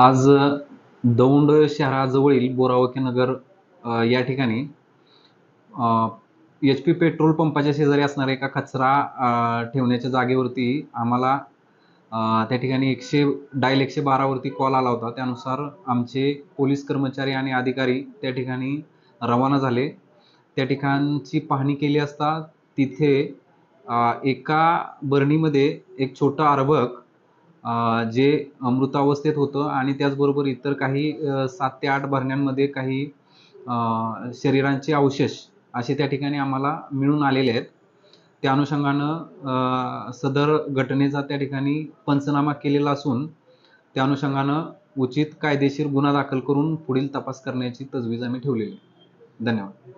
आज दौंड शहराजवळील बोरावके नगर या ठिकाणी HP पेट्रोल पंपाच्या शेजारी असणाऱ्या एका कचरा ठेवण्याच्या जागेवरती आम्हाला त्या ठिकाणी डायल 112 वरती कॉल आला होता. त्यानुसार आमचे पोलीस कर्मचारी आणि अधिकारी त्या ठिकाणी रवाना झाले. त्या ठिकाणची पाहणी केली असता तिथे एका बरणीमध्ये एक छोटं अर्भक जे मृतावस्थेत होतं आणि त्याचबरोबर इतर काही 7 ते 8 भरण्यांमध्ये काही शरीरांचे अवशेष असे त्या ठिकाणी आम्हाला मिळून आलेले आहेत. त्या अनुषंगानं सदर घटनेचा त्या ठिकाणी पंचनामा केलेला असून त्या अनुषंगानं उचित कायदेशीर गुन्हा दाखल करून पुढील तपास करण्याची तजवीज आम्ही ठेवलेली आहे. धन्यवाद.